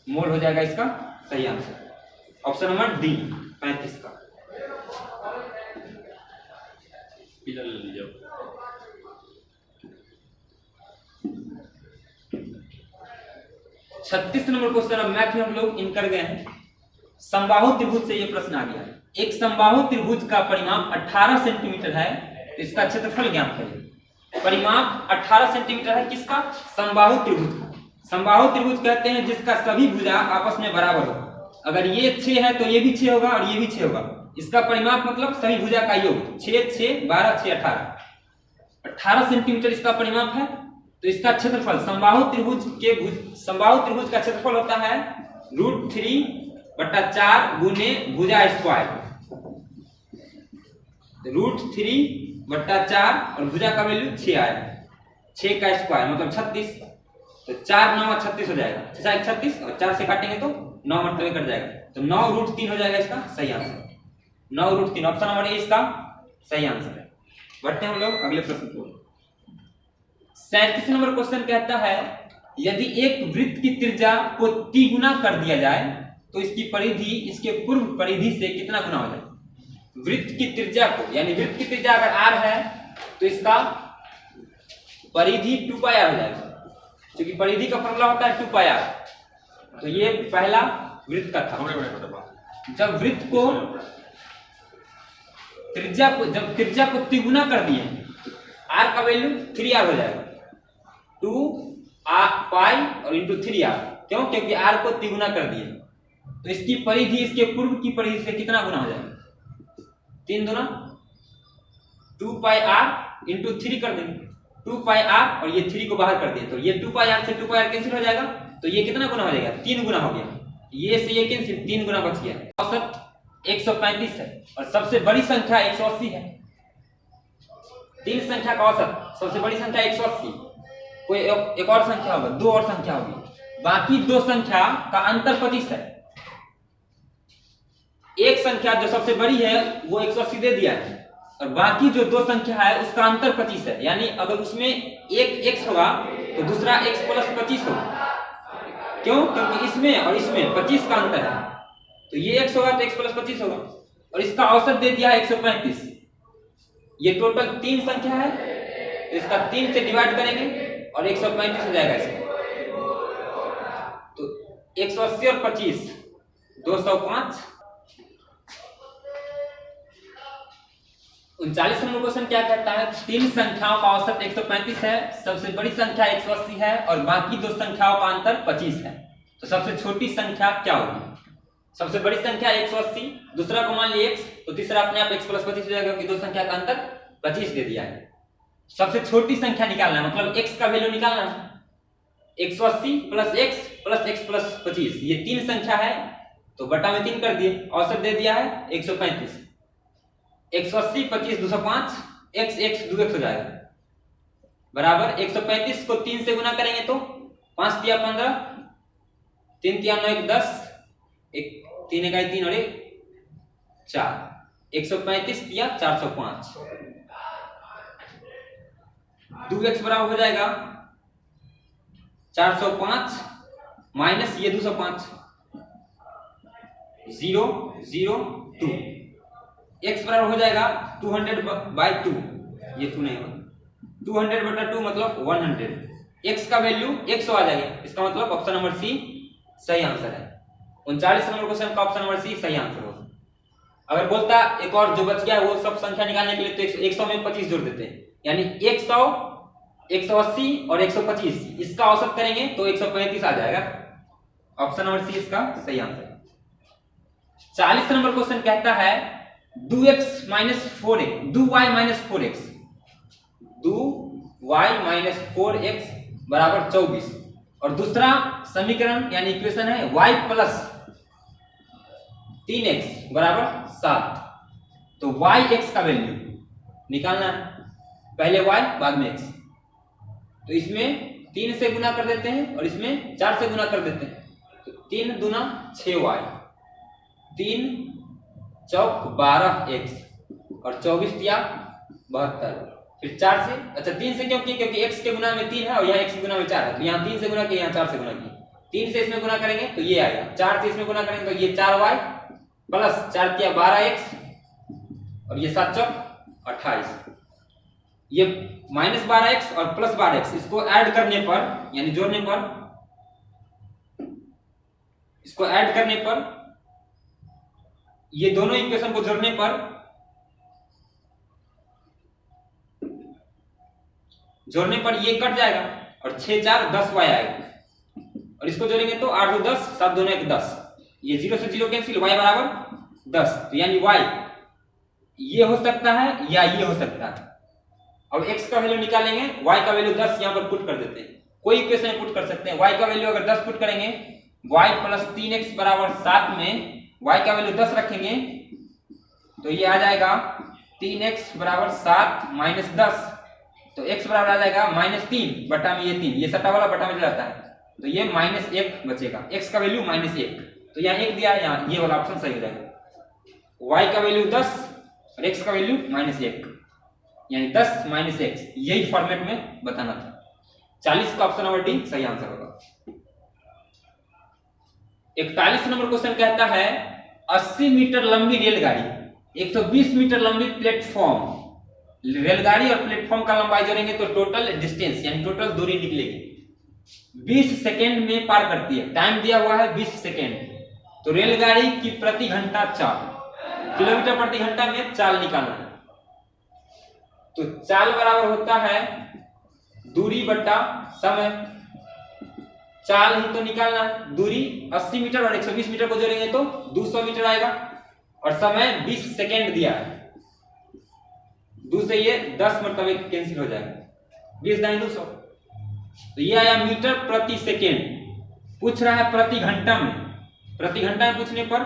मोल हो जाएगा इसका सही आंसर। ऑप्शन नंबर डी 35 का। 36 नंबर क्वेश्चन अब मैथ में हम लोग इन कर गए हैं। समबाहु त्रिभुज से ये प्रश्न आ गया। एक समबाहु त्रिभुज का परिमाप 18 सेंटीमीटर है, इसका क्षेत्रफल ज्ञात करें। परिमाप 18 सेंटीमीटर है किसका? समबाहु त्रिभुज का। समबाहु त्रिभुज कहते हैं जिसका सभी भुजा आपस में बराबर हो। अगर ये 6 है तो ये भी 6 होगा और ये भी 6 होगा। इसका परिमाप मतलब सभी भुजा का योग, 6 6 12 6 18, 18 सेंटीमीटर इसका परिमाप है। तो इसका क्षेत्रफल समबाहु त्रिभुज का क्षेत्रफल होता है √3/4 गुने भुजा स्क्वायर, √3/4 और भुजा का वैल्यू 6 आया, 6 का स्क्वायर मतलब 36, तो 4 9 36 हो जाएगा, 6 36 और 4 से काटेंगे तो 9 मरतबे कट जाएगा, तो 9√3 हो जाएगा इसका सही आंसर। 9√3 ऑप्शन नंबर ए इसका सही आंसर है। बढ़ते हैं हम लोग अगले प्रश्न को। 37 नंबर क्वेश्चन कहता है यदि एक वृत्त की त्रिज्या को तिगुना कर दिया जाए तो इसकी परिधि इसके पूर्व परिधि से कितना गुना हो जाए। वृत्त की त्रिज्या को, यानी वृत्त की त्रिज्या अगर r है तो इसका परिधि 2πr हो जाएगा, क्योंकि परिधि का फॉर्मूला होता है 2πr। तो ये पहला वृत्त का था। जब वृत्त को त्रिज्या को तिगुना कर दिए, r का वैल्यू 3r हो जाएगा, 2π और इंटू 3r। क्यों? क्योंकि r को तिगुना कर दिए, तो इसकी परिधि इसके पूर्व की परिधि से कितना गुना हो जाएगा? 3 गुना 2πr इंटू 3 कर देंगे, 2πr और ये 3 को बाहर कर दिए तो ये 2πr से 2πr कैंसिल हो जाएगा, तो ये कितना गुना हो जाएगा? 3 गुना हो गया, ये से ये कैंसिल, 3 गुना बच गया। औसत 135 है और सबसे बड़ी संख्या 180 है। 3 संख्या का औसत सबसे बड़ी संख्या 180, कोई एक और संख्या होगा, 2 और संख्या होगी, बाकी 2 संख्या का अंतर 25 है। एक संख्या जो सबसे बड़ी है वो 180 दे दिया है और बाकी जो 2 संख्या है उसका अंतर 25 है, यानी अगर उसमें एक x होगा तो दूसरा x प्लस 25 होगा। क्यों? क्योंकि इसमें और इसमें 25 का अंतर है, तो ये x होगा तो x प्लस 25 होगा, और इसका औसत दे दिया है 135। ये टोटल 3 संख्या है, तो इसका 3 से डिवाइड करेंगे और 135 हो जाएगा इसका। तो 180 और 25 205। 39 नंबर क्वेश्चन क्या कहता है, तीन संख्याओं का औसत 135 है, सबसे बड़ी संख्या 180 है और बाकी दो संख्याओं का अंतर 25 है। तो सबसे छोटी संख्या क्या होगी? सबसे बड़ी संख्या 180, दूसरा को मान लिए x, तो तीसरा अपने आप x + 25 हो जाएगा क्योंकि दो संख्या का अंतर 25 दे दिया है। सबसे छोटी संख्या निकालना है, मतलब x का वैल्यू निकालना है। 180 + x + x + 25 ये तीन संख्या है, तो बटा में 3 कर दिए, औसत दे दिया है 135। 180 25 205, x 2x हो जाएगा बराबर 135 को 3 से गुना करेंगे तो 5 तिया 15, 3 तिया 9 1 10, 3 इकाई 3 और 1 4, 135 तिया 405। 2x बराबर हो जाएगा 405 माइनस ये 205, 0 0 2, x बराबर हो जाएगा 200/2, ये 2 नहीं होगा, 200/2 मतलब 100। x का वैल्यू 100 आ जाएगा, इसका मतलब ऑप्शन नंबर सी सही आंसर है। 39 नंबर क्वेश्चन का ऑप्शन नंबर सी सही आंसर होगा। अगर बोलता एक और जो बच गया वो सब संख्या निकालने के लिए तो 100 में 25 जोड़ देते हैं, यानी 100 180 और 125 इसका औसत करेंगे तो 135 आ जाएगा। ऑप्शन नंबर सी इसका सही आंसर है। 40 नंबर क्वेश्चन कहता है 2y 4x बराबर 24 और दूसरा समीकरण यानी इक्वेशन है y + 3x बराबर 7। तो yx का वैल्यू निकालना है, पहले y बाद में x। तो इसमें 3 से गुना कर देते हैं और इसमें 4 से गुना कर देते हैं, तो 3 दूना 6y, 3 चौक 12x और 24 तिया 72। फिर 4 से, अच्छा 3 से क्यों किए? क्योंकि x के गुना में 3 है और यहाँ x के गुना में 4 है, तो यहाँ 3 से गुना किए, यहाँ 4 से गुना किए। 3 से इसमें गुना करेंगे तो ये आएगा, 4 से इसमें गुना करेंगे तो ये 4y प्लस 4 तिया 12x और ये 7 चौक 28। ये -12x और +12x इसको ऐड करने पर यानी जोड़ने पर, इसको ऐड करने पर, ये दोनों इक्वेशन को जोड़ने पर ये कट जाएगा और 6 4 10y आएगा और इसको जोड़ेंगे तो 8 2 10 7 2 1 10, ये 0 से 0 कैंसिल, y बराबर 10। तो यानी y ये हो सकता है या ये हो सकता है। अब x का वैल्यू निकालेंगे, y का वैल्यू 10 यहां पर पुट कर देते हैं, कोई इक्वेशन पुट कर सकते हैं। y का वैल्यू अगर 10 पुट करेंगे, y + 3x बराबर 7 में y का वैल्यू 10 रखेंगे तो ये आ जाएगा 3x बराबर 7 - 10, तो x बराबर आ जाएगा -3 बटा में ये 3, ये सट्टा वाला बटा में चला जाता है, तो ये -1 बचेगा, x का वैल्यू -1। तो यहाँ 1 दिया है, यहाँ ये वाला ऑप्शन सही हो जाएगा। y का वैल्यू 10 और x का वैल्यू -1, यानी 10 - x, यही फॉर्मेट में बताना था। 40 का ऑप्शन नंबर डी सही आंसर होगा। 41 नंबर क्वेश्चन कहता है 80 मीटर लंबी रेलगाड़ी 120 मीटर लंबी प्लेटफॉर्म, रेलगाड़ी और प्लेटफॉर्म का लंबाई जोड़ेंगे तो टोटल डिस्टेंस यानी टोटल दूरी निकलेगी 20 सेकेंड में पार करती है। टाइम दिया हुआ है 20 सेकेंड, तो रेलगाड़ी की प्रति घंटा चाल, किलोमीटर प्रति घंटा में चाल निकालना है। तो चाल बराबर होता है दूरी बटा समय, चाल ही तो निकालना है। दूरी 80 मीटर और 120 मीटर को जोड़ेंगे तो 200 मीटर आएगा और समय 20 सेकेंड दिया है, 2 से ये 10 मतलब कैंसिल हो जाएगा, 20 दाएं 200, तो ये आया मीटर प्रति सेकेंड। पूछ रहा है प्रति घंटा में, प्रति घंटा में पूछने पर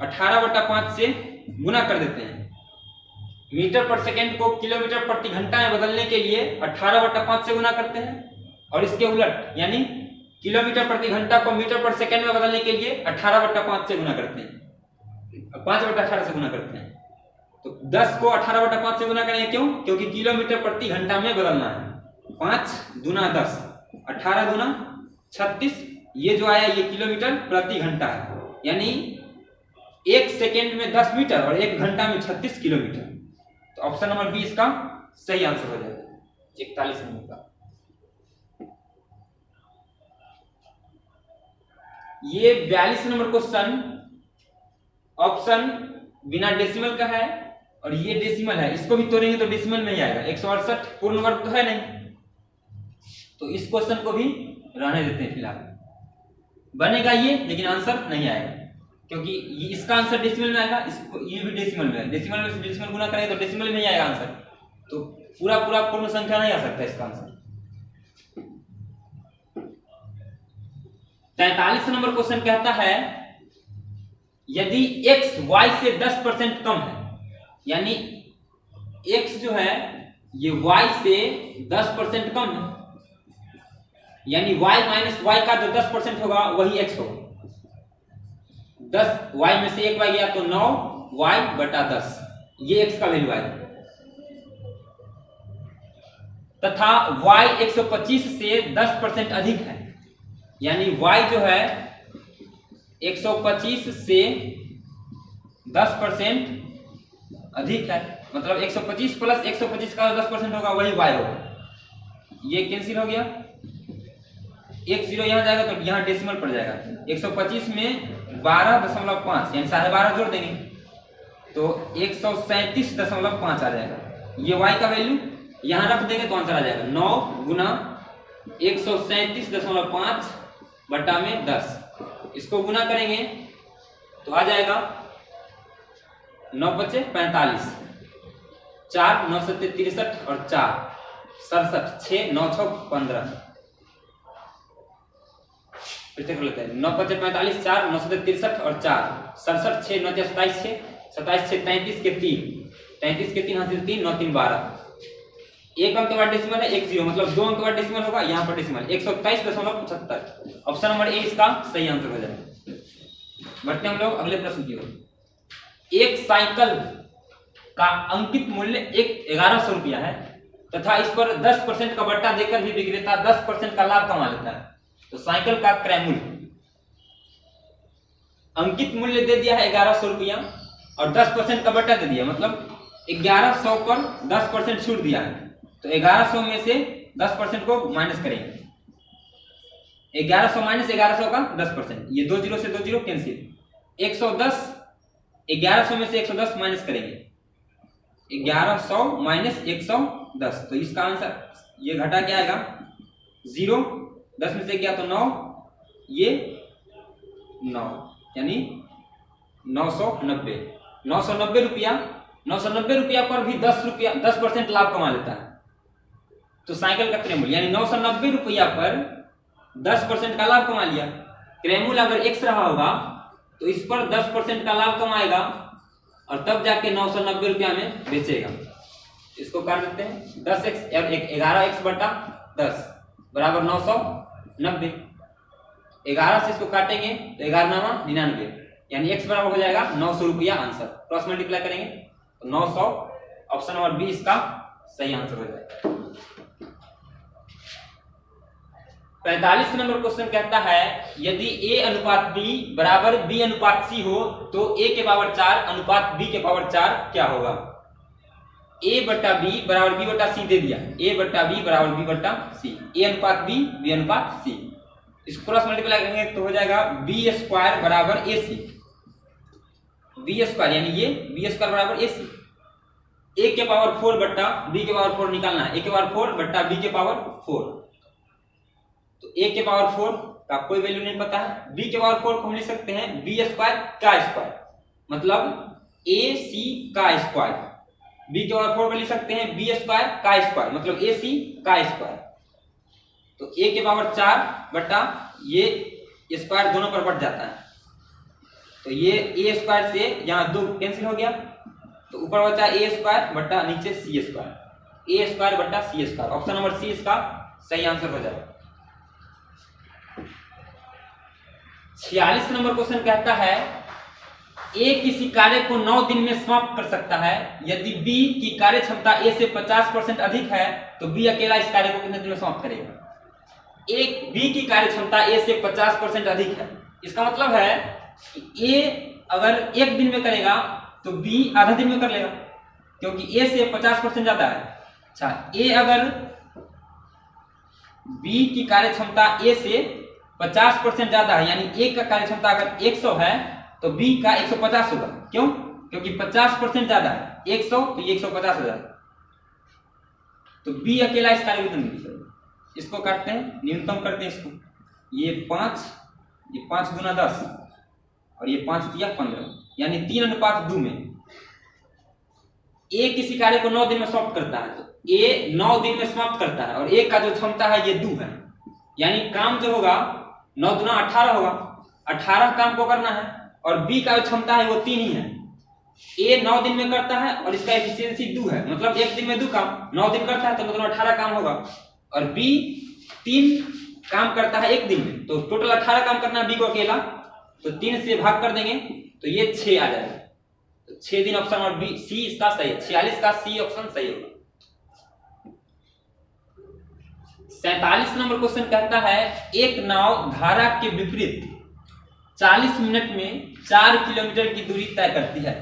18/5 से गुना कर देते हैं। मीटर पर सेकेंड को किलोमीटर प्रति घंटा में बदलने के लिए 18/5 से गुना करते हैं और इसके उलट यानी किलोमीटर प्रति घंटा को मीटर पर सेकेंड में बदलने के लिए 18/5 से गुना करते हैं, 5/18 से गुना करते हैं। तो 10 को 18/5 से गुना करेंगे, क्यों? क्योंकि किलोमीटर प्रति घंटा में बदलना है। 5 दूना 10, 18 दूना 36, ये जो आया ये किलोमीटर प्रति घंटा है, यानी 1 सेकेंड में 10 मीटर और 1 घंटा में 36 किलोमीटर। तो तो ऑप्शन नंबर बी इसका सही आंसर हो जाएगा 41 नंबर का। ये 42 नंबर क्वेश्चन ऑप्शन बिना डेसिमल का है और ये डेसिमल है, इसको भी तोड़ेंगे तो डेसिमल में ही आएगा। 168 पूर्ण वर्ग तो है नहीं, तो इस क्वेश्चन को भी रहने देते हैं फिलहाल। बनेगा ये लेकिन आंसर नहीं आएगा क्योंकि इसका आंसर डेसिमल में आएगा, इसको ये भी डेसिमल में है। डेसिमल में डेसिमल गुना करेंगे तो डेसिमल में ही आएगा आंसर, तो पूरा पूरा पूर्ण संख्या नहीं आ सकता इसका आंसर। 43 नंबर क्वेश्चन कहता है यदि x y से 10% कम है, यानी x जो है ये y से 10% कम है, यानी y माइनस y का जो 10% होगा वही x होगा। 10 y में से 1 y गया तो 9 y बटा 10, ये x का वैल्यू आएगा। तथा y 125 से 10% अधिक है, यानी y जो है 125 से 10% अधिक है, मतलब 125 प्लस 125 का 10% होगा वही y होगा। ये कैंसिल हो गया, एक जीरो यहां जाएगा तो यहां डेसिमल पड़ जाएगा। 125 में 12.5 यानी 12.5 जोड़ देंगे तो 137.5 आ जाएगा। ये y का वैल्यू यहां रख देंगे तो आंसर आ जाएगा 9 गुना 137.5 बटा में 10। इसको गुना करेंगे तो आ जाएगा 9 बचे 45, 4 9 7 63 और 4 67, 6 9 6 15। फिर से कर लेते हैं, 9 बचे 45, 4 9 7 63 और 4 67, 6 9 27, 6 27 6 33 के 3, 33 के 3 हासिल 3 9 3 12। एक अंक के बाद डेसिमल है, एक जीरो, मतलब 2 अंक के बाद डेसिमल होगा, यहाँ पर डेसिमल 127.75। ऑप्शन नंबर ए इसका सही आंसर हो जाएगा। बढ़ते हम लोग अगले प्रश्न की ओर। एक साइकिल का अंकित मूल्य 1100 रुपया है तथा इस पर 10% का बट्टा देकर भी विक्रेता 10% का लाभ कमा लेता है, तो साइकिल का क्रय मूल्य, अंकित मूल्य दे दिया है 1100 रुपया और 10% का बट्टा दे दिया, मतलब 1100 पर 10% छूट दिया है, तो 1100 में से 10% को माइनस करेंगे। 1100 माइनस 1100 का 10%, ये 2 जीरो से 2 जीरो कैंसिल। 110, 1100 में से 110 माइनस करेंगे, 1100 माइनस 110, तो इसका आंसर ये घटा क्या आएगा 0, 10 में से क्या तो 9, ये 9 यानी 990। 990 रुपया, 990 रुपया पर भी 10% लाभ कमा लेता है, तो साइकिल का क्रय मूल्य यानी 990 रुपया पर 10% का लाभ कमा लिया। क्रय मूल्य अगर x रहा होगा तो इस पर 10% का लाभ कमाएगा और तब जाके 990 रुपया में बेचेगा। इसको काट देते हैं, 11x बटा 10 बराबर 990। 11 से इसको काटेंगे तो 11 99, यानी x बराबर हो जाएगा 900 रुपया आंसर। क्रॉस मल्टीप्लाई करेंगे तो 900, ऑप्शन नंबर बी इसका सही आंसर हो जाएगा। 45 नंबर क्वेश्चन कहता है यदि a अनुपात b बराबर b अनुपात c हो तो a के पावर 4 अनुपात b के पावर 4 क्या होगा। a बटा b बराबर b बटा c दे दिया, a बटा b बराबर b बटा c, a अनुपात b अनुपात c। इसको क्रॉस मल्टीप्लाई करेंगे तो हो जाएगा b स्क्वायर बराबर ac, b स्क्वायर यानी ये b स्क्वायर बराबर ac। a के पावर 4 बट्टा b के पावर 4 निकालना है, a के पावर 4 बट्टा b के पावर 4, तो a के पावर 4 का कोई वैल्यू नहीं पता है, b के पावर 4 को हम लिख सकते हैं b स्क्वायर का स्क्वायर, मतलब ac का स्क्वायर। b के पावर 4 को लिख सकते हैं b स्क्वायर का स्क्वायर, मतलब ac का स्क्वायर। तो a के पावर 4 बट्टा ये स्क्वायर दोनों पर बढ़ जाता है, तो ये a स्क्वायर से यहाँ 2 कैंसिल हो गया, तो ऊपर बचा a स्क्वायर बट्टा नीचे c स्क्वायर, a स्क्वायर बट्टा c square. Option number C इसका सही आंसर हो जाएगा। 46 नंबर क्वेश्चन कहता है A किसी कार्य को 9 दिन में समाप्त कर सकता है, यदि B की कार्य क्षमता A से 50% अधिक है तो B अकेला इस कार्य को कितने दिन में समाप्त करेगा। B की कार्य क्षमता A से 50% अधिक है, इसका मतलब है कि A अगर 1 दिन में करेगा तो B आधा दिन में कर लेगा, क्योंकि ए से 50% ज्यादा है। अच्छा, ए अगर बी की कार्य क्षमता ए से 50% ज्यादा है, यानी ए का कार्य क्षमता अगर 100 है तो बी का 150 होगा। क्यों? क्योंकि 50% ज्यादा है, 100 तो ये 150 हो जाएगा, तो बी अकेला इस कार्य को नहीं कर सकता। इसको काटते हैं, न्यूनतम करते हैं इसको, ये 5 गुना 10 और ये 5 दिया 15, यानी 3:2 में ए किसी कार्य को 9 दिन में समाप्त करता है, तो ए 9 दिन में समाप्त करता है और ए का जो क्षमता है ये 2 है, यानी काम जो होगा 9 दूना 18 होगा, 18 काम को करना है और बी का जो क्षमता है वो 3 ही है। ए 9 दिन में करता है और इसका एफिशिएंसी 2 है, मतलब एक दिन में 2 काम, 9 दिन करता है तो 9 दूना 18 काम होगा, और बी 3 काम करता है एक दिन में, तो टोटल 18 काम करना है बी को अकेला, तो 3 से भाग कर देंगे तो ये 6 आ जाएगा, तो 6 दिन ऑप्शन और बी सी इसका सही है, 46 का सी ऑप्शन सही होगा। 47 नंबर क्वेश्चन कहता है एक नाव धारा के विपरीत 40 मिनट में 4 किलोमीटर की दूरी तय करती है।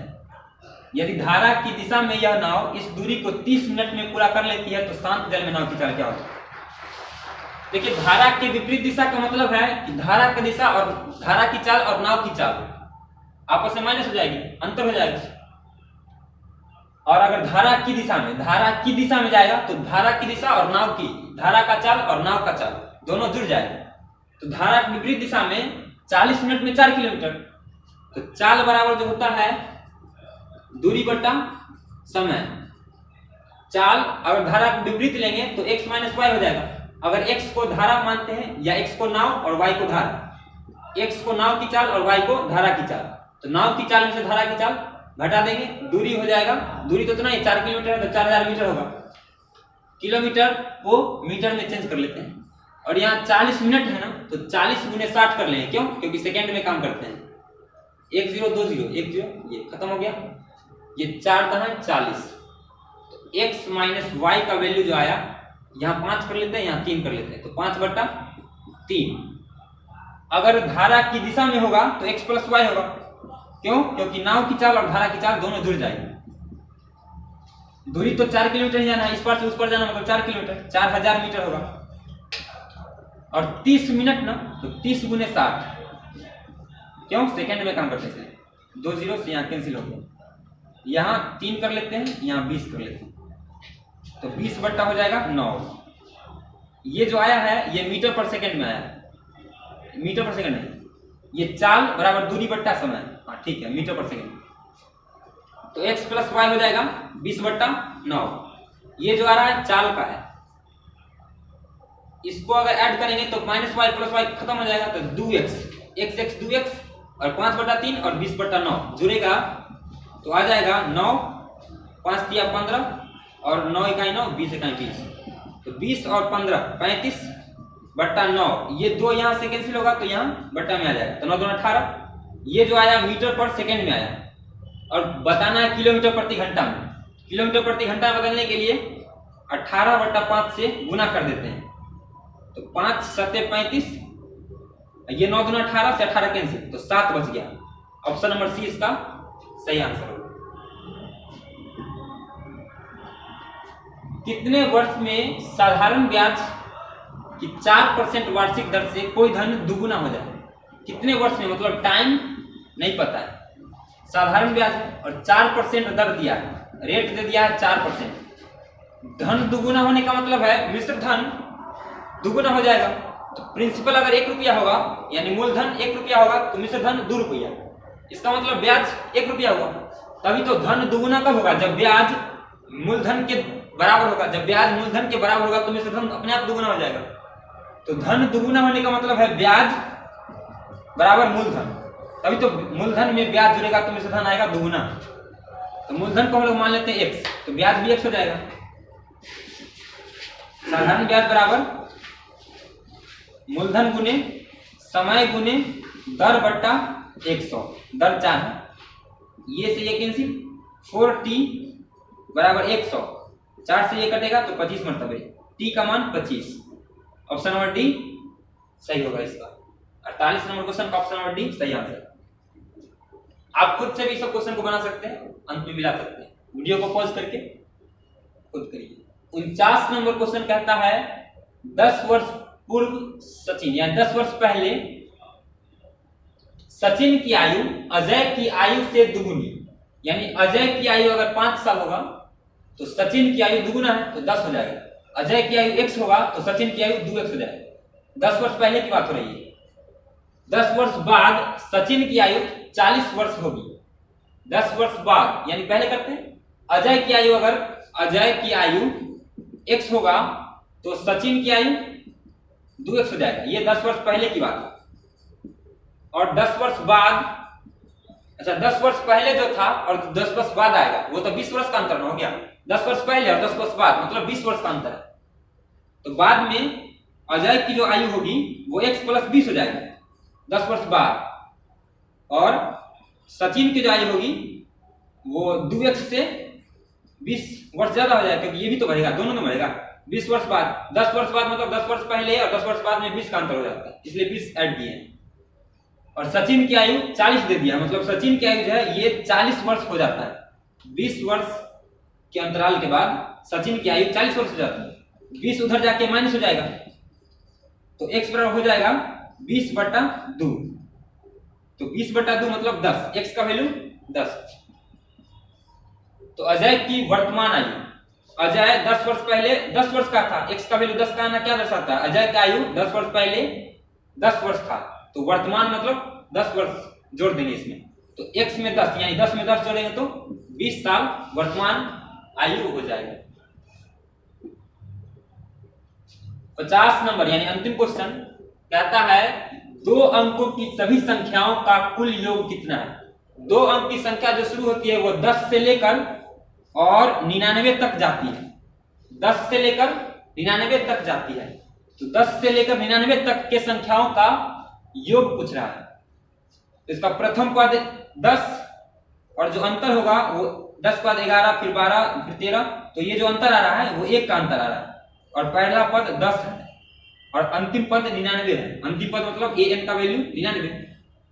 यदि धारा की दिशा में यह नाव इस दूरी को 30 मिनट में पूरा कर लेती है तो शांत जल में नाव की चाल क्या होगी? देखिए, धारा के विपरीत दिशा का मतलब है कि धारा की दिशा और धारा की चाल और नाव की चाल आपस में माइनस हो जाएगी, अंतर हो जाएगा। और अगर धारा की दिशा में जाएगा तो धारा की दिशा और नाव की, धारा का चाल और नाव का चाल दोनों जुड़ जाएगा। तो धारा की विपरीत दिशा में 40 मिनट में 4 किलोमीटर, तो चाल बराबर जो होता है दूरी बटा समय। चाल अगर धारा को विपरीत लेंगे तो x माइनस वाई हो जाएगा। अगर x को धारा मानते हैं या x को नाव और y को धारा, x को नाव की चाल और y को धारा की चाल, तो नाव की चाल में से धारा की चाल घटा देंगे, दूरी हो जाएगा, दूरी तो इतना ही 4 किलोमीटर है तो 4000 मीटर होगा। किलोमीटर को मीटर में चेंज कर लेते हैं, और यहाँ 40 मिनट है ना, तो 40 गुने 60 कर लेंगे। क्यों? क्योंकि सेकंड में काम करते हैं। 1 0 2 0 1 0, ये खत्म हो गया, ये 4 का है 40, तो x माइनस वाई का वैल्यू जो आया, यहाँ 5 कर लेते हैं, यहाँ 3 कर लेते हैं, तो 5/3। अगर धारा की दिशा में होगा तो x प्लस वाई होगा। क्यों? क्योंकि नाव की चाल और धारा की चाल दोनों जुड़ जाएगी। दूरी तो 4 किलोमीटर ही जाना है, इस पार से उस पार जाना मतलब 4 किलोमीटर, 4000 मीटर होगा। और 30 मिनट ना, तो 30 गुने 60, क्यों? सेकंड में काम करते हैं, 2 0 से यहाँ कैंसिल हो गया, यहाँ 3 कर लेते हैं, यहाँ 20 कर लेते हैं, तो 20 बट्टा हो जाएगा 9। ये जो आया है ये मीटर पर सेकंड में आया है, मीटर पर सेकंड है, ये चाल बराबर दूरी बट्टा समय। हाँ ठीक है, मीटर पर सेकंड, तो x प्लस वाई हो जाएगा 20/9। ये जो आ रहा है चाल का है, इसको अगर ऐड करेंगे तो माइनस वाई प्लस वाई खत्म हो जाएगा, तो 2x, x 2x और 5/3 और 20/9 जुड़ेगा तो आ जाएगा 9, 5 दिया 15 और 9 इकाई 9, 20 इकाई 20, तो 20 और 15 35/9। ये 2 यहाँ से कैंसिल होगा तो यहाँ बट्टा में आ जाएगा, तो 9 2 18। ये जो आया मीटर पर सेकंड में आया, और बताना है किलोमीटर प्रति घंटा में। किलोमीटर प्रति घंटा बदलने के लिए 18/5 से गुना कर देते हैं, तो 5 7 35, ये 9 2 18 से 18 कैंसिल, तो 7 बच गया। ऑप्शन नंबर सी इसका सही आंसर होगा। कितने वर्ष में साधारण ब्याज की 4% वार्षिक दर से कोई धन दुगुना हो जाए? कितने वर्ष में, मतलब टाइम नहीं पता है, साधारण ब्याज है और 4% दर दिया है, रेट दे दिया है 4%। धन दुगुना होने का मतलब है मिश्र धन दुगुना हो जाएगा। तो प्रिंसिपल अगर 1 रुपया होगा, यानी मूलधन 1 रुपया होगा, तो मिश्र धन 2 रुपया, इसका मतलब ब्याज 1 रुपया हुआ। तभी तो धन दुगुना कब होगा? जब ब्याज मूलधन के बराबर होगा। जब ब्याज मूलधन के बराबर होगा तो मिश्र धन अपने आप दुगुना हो जाएगा। तो धन दुगुना होने का मतलब है ब्याज बराबर मूलधन, तभी तो मूलधन में ब्याज जुड़ेगा तो मिश्र धन आएगा दुगुना। तो मूलधन को हम लोग मान लेते हैं x, तो ब्याज भी x हो जाएगा। साधारण ब्याज बराबर मूलधन गुने समय गुने दर बट्टा 100, दर 4 है, ये से ये कैंसिल, 4t बराबर 100, 4 से ये कटेगा तो 25 मरतबे, t का मान 25। ऑप्शन नंबर डी सही होगा इसका। 48 नंबर क्वेश्चन का ऑप्शन नंबर डी सही आंसर। आप खुद से भी सब क्वेश्चन को बना सकते हैं, अंत में मिला सकते हैं। वीडियो को पॉज करके खुद करिए। 49 नंबर क्वेश्चन कहता है 10 वर्ष पूर्व सचिन, या 10 वर्ष पहले सचिन की आयु अजय की आयु से दुगुनी, यानी अजय की आयु अगर 5 साल होगा तो सचिन की आयु दुगुना है तो 10 हो जाएगा। अजय की आयु x होगा तो सचिन की आयु 2x हो जाएगा। 10 वर्ष पहले की बात हो रही है। 10 वर्ष बाद सचिन की आयु 40 वर्ष होगी। 10 वर्ष बाद यानी पहले करते हैं, अजय की आयु अगर अजय की आयु x होगा तो सचिन की आयु 2x हो जाएगा। ये 10 वर्ष पहले की बात है। और 10 वर्ष बाद, अच्छा 10 वर्ष पहले जो था और 10 वर्ष बाद आएगा वो तो 20 वर्ष का अंतर हो गया। 10 वर्ष पहले और 10 वर्ष बाद मतलब 20 वर्ष का अंतर है। तो बाद में अजय की जो आयु होगी वो x प्लस 20 हो जाएगी 10 वर्ष बाद, और सचिन की जो आयु होगी वो 2x से 20 वर्ष ज्यादा हो जाएगा, क्योंकि ये भी तो बढ़ेगा, दोनों में बढ़ेगा। 20 वर्ष बाद, 10 वर्ष बाद मतलब 10 वर्ष पहले और 10 वर्ष बाद में 20 का अंतर हो जाता है, इसलिए 20 ऐड किए हैं। और सचिन की आयु 40 दे दिया, मतलब सचिन की आयु जो है ये 40 वर्ष हो जाता है। 20 वर्ष के अंतराल के बाद सचिन की आयु 40 वर्ष हो जाती है। 20 उधर जाके माइनस हो जाएगा तो x बराबर हो जाएगा 20/2। तो 20/2 मतलब 10, x का वैल्यू 10। तो अजय की वर्तमान आयु, अजय 10 वर्ष पहले 10 वर्ष का था, x का वैल्यू 10 का आना क्या दर्शाता है? अजय का आयु 10 वर्ष पहले 10 वर्ष था, तो वर्तमान मतलब 10 वर्ष जोड़ देंगे इसमें, तो x में 10 यानी 10 में 10 जोड़ेंगे तो 20 साल वर्तमान आयु हो जाएगा। 50 नंबर यानी अंतिम क्वेश्चन कहता है 2 अंकों की सभी संख्याओं का कुल योग कितना है? 2 अंक की संख्या जो शुरू होती है वो 10 से लेकर और 99 तक जाती है। 10 से लेकर 99 तक जाती है, तो 10 से लेकर 99 तक के संख्याओं का योग पूछ रहा है। इसका प्रथम पद 10 और जो अंतर होगा वो 10 के बाद 11 फिर 12 फिर 13, तो ये जो अंतर आ रहा है वो 1 का अंतर आ रहा है। और पहला पद 10 है और अंतिम पद 99 है। अंतिम पद मतलब an का वैल्यू 99।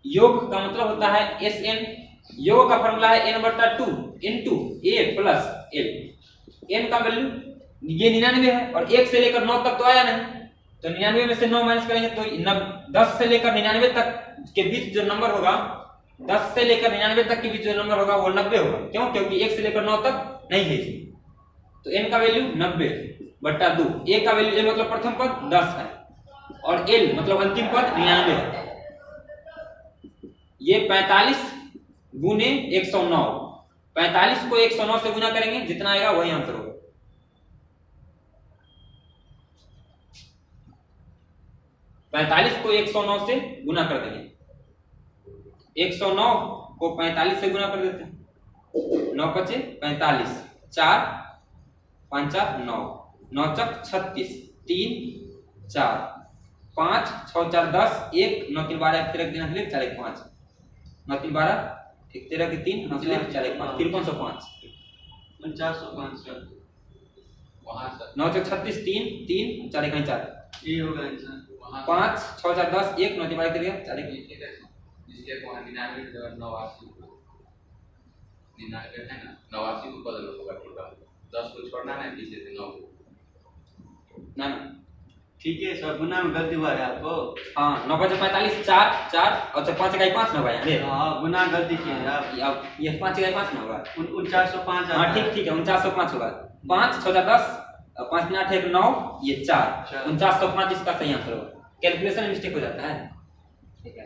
योग का मतलब होता है sn। योग का फॉर्मूला है n/2 into a plus l। n का वैल्यू ये 99 है और 1 से लेकर 9 तक तो आया नहीं, तो 99 में से 9 माइनस करेंगे तो 10 से लेकर 99 तक के बीच जो नंबर होगा, 10 से लेकर 99 तक के बीच जो नंबर होगा वो 90 होगा। क्यों? क्योंकि 1 से लेकर 9 तक नहीं है इसमें, तो n का वैल्यू 90/2। a का वैल्यू a मतलब प्रथम पद 10 है और l मतलब अंतिम पद 99 है। ये 45 गुने 109, 45 को 109 से गुना करेंगे जितना आएगा वही आंसर होगा। 45 को 109 से गुना कर देंगे, 109 को 45 से गुना कर देते हैं, 9 पचे 45, 4 5 9, 9 चक 36, 3 4 5 6 4 10, 1 9 3 12 1 13 3 4 1 5, 9 3 12 1 13 के 3 9 3 4 1 5, 5305 4905 वहां से 9 चक 36, 3 3 4 1 4, ये होगा आंसर। 5 6 4 10 1 9 3 12 1 4 1 जिसके को 99 है ना, 89 को बदल होगा टोटल, 10 को छोड़ना है पीछे से 9 ना। ठीक है सर, गुना में गलती हुआ है आपको। हाँ 9 5 45 4 4 और 5 इकाई 5 ना भाई। अरे हाँ गुना गलती किए हैं आप। अब ये 5 इकाई 5 ना होगा। 4905। हाँ ठीक है 4905 होगा। 5 6 10 5 3 8 1 9 ये 4 4905 इसका सही आंसर होगा। कैलकुलेशन में मिस्टेक हो जाता है। ठीक है।